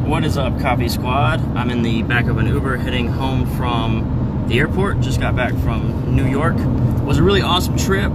What is up, Copy Squad? I'm in the back of an Uber heading home from the airport. Just got back from New York. It was a really awesome trip.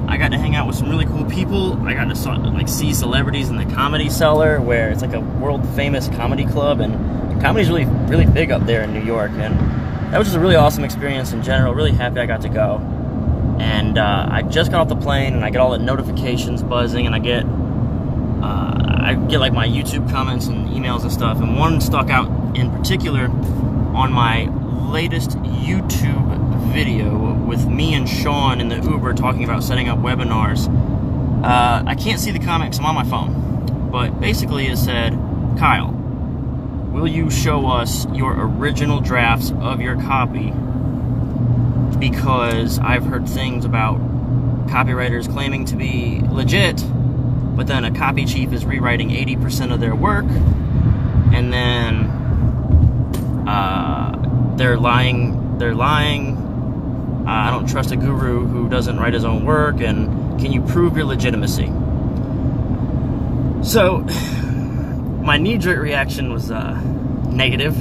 I got to hang out with some really cool people. I got to see celebrities in the Comedy Cellar, where it's like a world famous comedy club, and comedy's really big up there in New York. And that was just a really awesome experience in general. Really happy I got to go. And I just got off the plane, and I get all the notifications buzzing, and I get like my YouTube comments and emails and stuff. And one stuck out in particular on my latest YouTube video with me and Sean in the Uber talking about setting up webinars. I can't see the comment because I'm on my phone, but basically it said, "Kyle, will you show us your original drafts of your copy? Because I've heard things about copywriters claiming to be legit, but then a copy chief is rewriting 80% of their work, and then they're lying. I don't trust a guru who doesn't write his own work, and can you prove your legitimacy?" So my knee-jerk reaction was negative,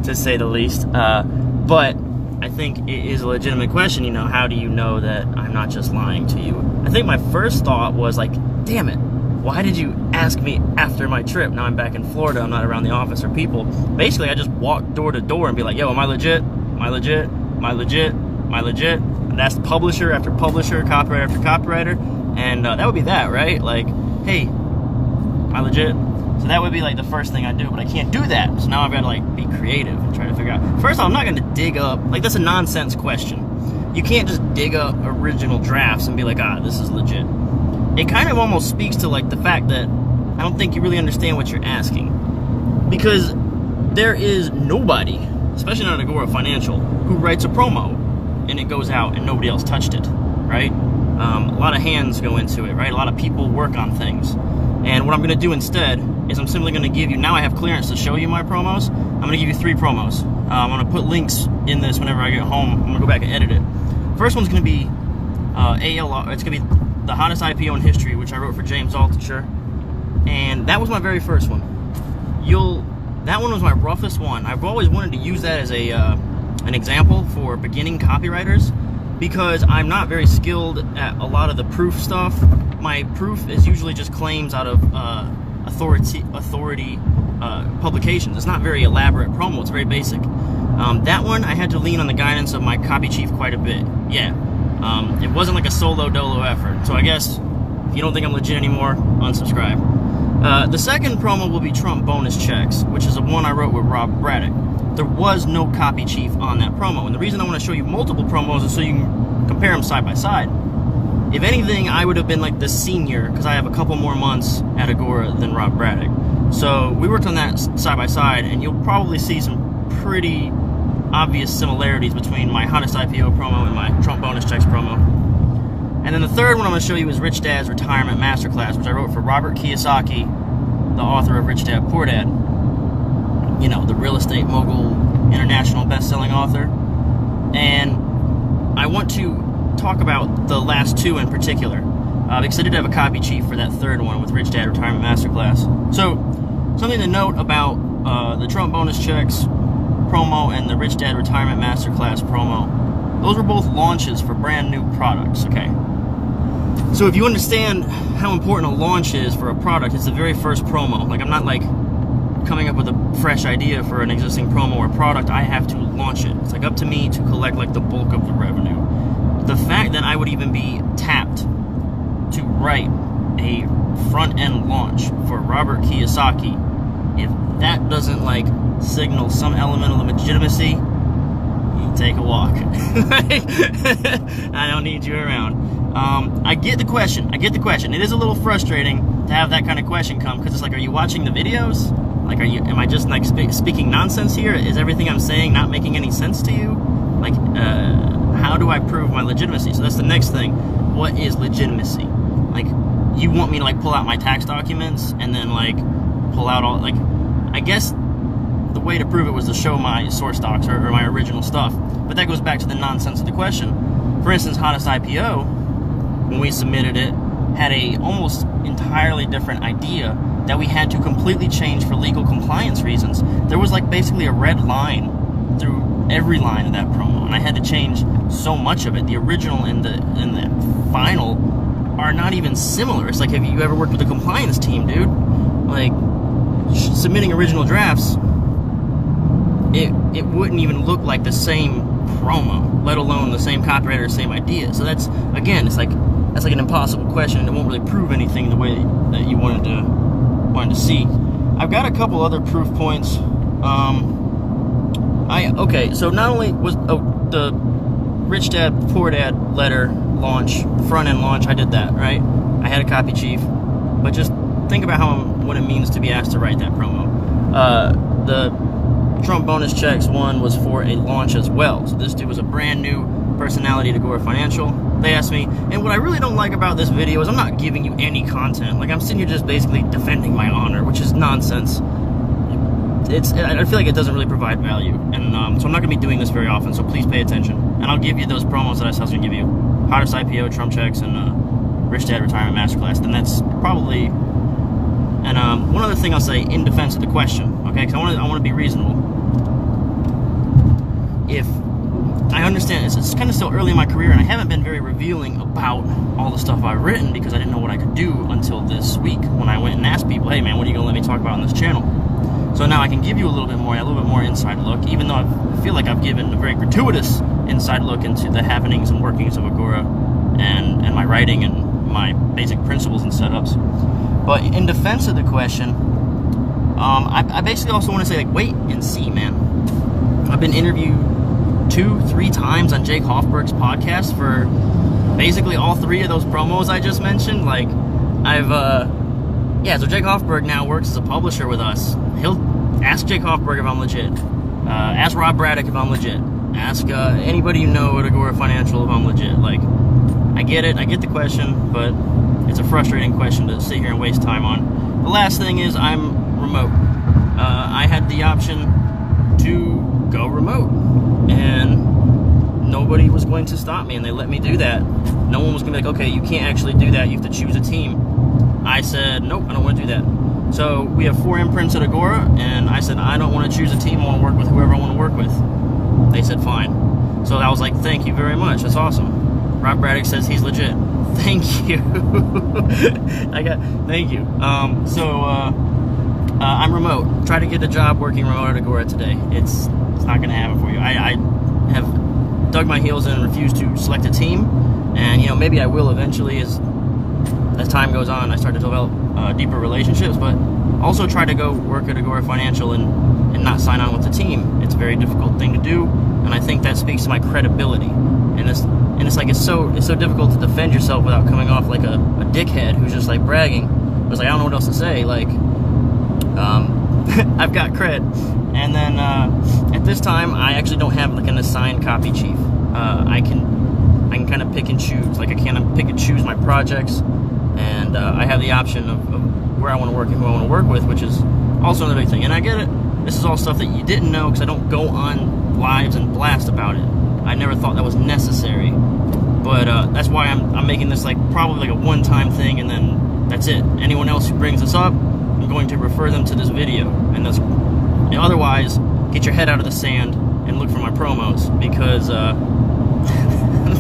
to say the least, but I think it is a legitimate question. You know, how do you know that I'm not just lying to you? I think my first thought was like, damn it, why did you ask me after my trip? Now I'm back in Florida, I'm not around the office or people. Basically, I just walk door to door and be like, yo, am I legit? Am I legit? Am I legit? Am I legit? And that's publisher after publisher, copywriter after copywriter, and that would be that, right? Like, hey, am I legit? So that would be like the first thing I do, but I can't do that. So now I've got to like be creative and try to figure out. First of all, I'm not going to dig up, like that's a nonsense question. You can't just dig up original drafts and be like, this is legit. It kind of almost speaks to like the fact that I don't think you really understand what you're asking. Because there is nobody, especially not Agora Financial, who writes a promo and it goes out and nobody else touched it, right? A lot of hands go into it, right? A lot of people work on things. And what I'm going to do instead is I'm simply going to give you, now I have clearance to show you my promos, I'm going to give you 3 promos. I'm going to put links in this whenever I get home. I'm going to go back and edit it. First one's going to be ALR, it's going to be the hottest IPO in history, which I wrote for James Altucher. And that was my very first one. That one was my roughest one. I've always wanted to use that as an example for beginning copywriters, because I'm not very skilled at a lot of the proof stuff. My proof is usually just claims out of authority publications. It's not very elaborate promo, it's very basic. That one, I had to lean on the guidance of my copy chief quite a bit. Yeah, it wasn't like a solo dolo effort. So I guess if you don't think I'm legit anymore, unsubscribe. The second promo will be Trump bonus checks, which is the one I wrote with Rob Braddock. There was no copy chief on that promo, and the reason I want to show you multiple promos is so you can compare them side by side. If anything, I would have been like the senior, because I have a couple more months at Agora than Rob Braddock. So we worked on that side by side, and you'll probably see some pretty obvious similarities between my hottest IPO promo and my Trump bonus checks promo. And then the third one I'm going to show you is Rich Dad's Retirement Masterclass, which I wrote for Robert Kiyosaki, the author of Rich Dad Poor Dad. You know, the real estate mogul, international best-selling author. And I want to talk about the last 2 in particular, because I did have a copy chief for that third one with Rich Dad Retirement Masterclass. So, something to note about the Trump bonus checks promo and the Rich Dad Retirement Masterclass promo, those were both launches for brand new products, okay? So if you understand how important a launch is for a product, it's the very first promo. Like, I'm not like coming up with a fresh idea for an existing promo or product. I have to launch it. It's like up to me to collect like the bulk of the revenue. The fact that I would even be tapped to write a front-end launch for Robert Kiyosaki, if that doesn't like signal some element of legitimacy, you take a walk. I don't need you around. I get the question. It is a little frustrating to have that kind of question come, because it's like, are you watching the videos? Like, am I just like speaking nonsense here? Is everything I'm saying not making any sense to you? Like, how do I prove my legitimacy? So that's the next thing. What is legitimacy? Like, you want me to like pull out my tax documents and then like pull out all, like, I guess the way to prove it was to show my source docs or my original stuff. But that goes back to the nonsense of the question. For instance, hottest IPO, when we submitted it, had a almost entirely different idea that we had to completely change for legal compliance reasons. There was like basically a red line through every line of that promo, and I had to change so much of it. The original and the final are not even similar. It's like, have you ever worked with a compliance team, dude? Like, submitting original drafts, it wouldn't even look like the same promo, let alone the same copywriter, same idea. So that's, again, that's like an impossible question. It won't really prove anything the way that you wanted to see. I've got a couple other proof points. Okay, so not only was the Rich Dad Poor Dad letter launch, front end launch, I did that, right? I had a copy chief, but just think about what it means to be asked to write that promo. The Trump bonus checks one was for a launch as well. So this dude was a brand new personality to Agora Financial. They asked me, and what I really don't like about this video is I'm not giving you any content. Like, I'm sitting here just basically defending my honor, which is nonsense. I feel like it doesn't really provide value, and so I'm not going to be doing this very often, so please pay attention. And I'll give you those promos that I said I was going to give you. Hottest IPO, Trump checks, and Rich Dad Retirement Masterclass. Then that's probably... And one other thing I'll say in defense of the question, okay, because I want to be reasonable. If I understand it's kind of still early in my career, and I haven't been very revealing about all the stuff I've written because I didn't know what I could do until this week when I went and asked people, hey man, what are you going to let me talk about on this channel? So now I can give you a little bit more inside look, even though I feel like I've given a very gratuitous inside look into the happenings and workings of Agora and my writing and my basic principles and setups. But in defense of the question, I basically also want to say, like, wait and see, man. I've been interviewed 2-3 times on Jake Hoffberg's podcast for basically all 3 of those promos I just mentioned. Like, so Jake Hoffberg now works as a publisher with us. He'll ask Jake Hoffberg if I'm legit. Ask Rob Braddock if I'm legit. Ask anybody you know at Agora Financial if I'm legit. Like, I get it, I get the question, but it's a frustrating question to sit here and waste time on. The last thing is I'm remote. I had the option to go remote, and nobody was going to stop me, and they let me do that. No one was going to be like, okay, you can't actually do that, you have to choose a team. I said, nope, I don't want to do that. So we have 4 imprints at Agora, and I said, I don't want to choose a team, I want to work with whoever I want to work with. They said, fine. So I was like, thank you very much, that's awesome. Rob Braddock says he's legit. Thank you. Thank you. I'm remote. Try to get a job working remote at Agora today. It's not going to happen for you. I have dug my heels in and refused to select a team, and maybe I will eventually as time goes on. I start to develop deeper relationships, but also try to go work at Agora Financial and not sign on with the team. It's a very difficult thing to do, and I think that speaks to my credibility. And it's so difficult to defend yourself without coming off like a dickhead who's just like bragging. I was like, I don't know what else to say. Like, I've got cred. And then at this time, I actually don't have like an assigned copy chief. I can kind of pick and choose. Like, I can pick and choose my projects, and I have the option of where I want to work and who I want to work with, which is also another big thing. And I get it. This is all stuff that you didn't know because I don't go on lives and blast about it. I never thought that was necessary, but that's why I'm making this like probably like a one-time thing, and then that's it. Anyone else who brings this up, I'm going to refer them to this video, and otherwise get your head out of the sand and look for my promos, because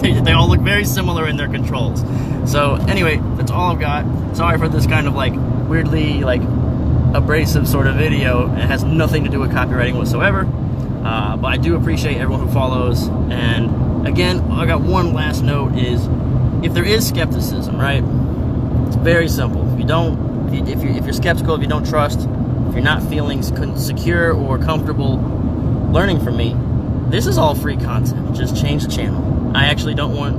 they all look very similar in their controls. So anyway, that's all I've got. Sorry for this kind of like weirdly like abrasive sort of video. It has nothing to do with copywriting whatsoever. But I do appreciate everyone who follows. And again, I got one last note is, if there is skepticism, right? It's very simple. If you're skeptical, if you don't trust, if you're not feeling secure or comfortable learning from me, this is all free content. Just change the channel. I actually don't want.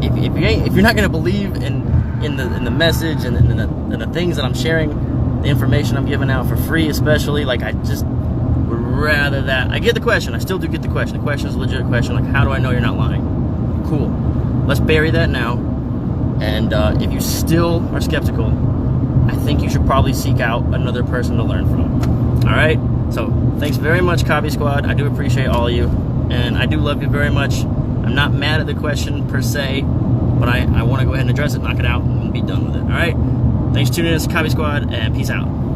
If you're not going to believe in the message and the things that I'm sharing, the information I'm giving out for free, especially, like, I just would rather that. I get the question. I still do get the question. The question is a legit question. Like, how do I know you're not lying? Cool. Let's bury that now. And if you still are skeptical, I think you should probably seek out another person to learn from. All right? So thanks very much, Copy Squad. I do appreciate all of you. And I do love you very much. I'm not mad at the question per se, but I want to go ahead and address it, knock it out, and and be done with it. All right. Thanks for tuning in to Copy Squad, and peace out.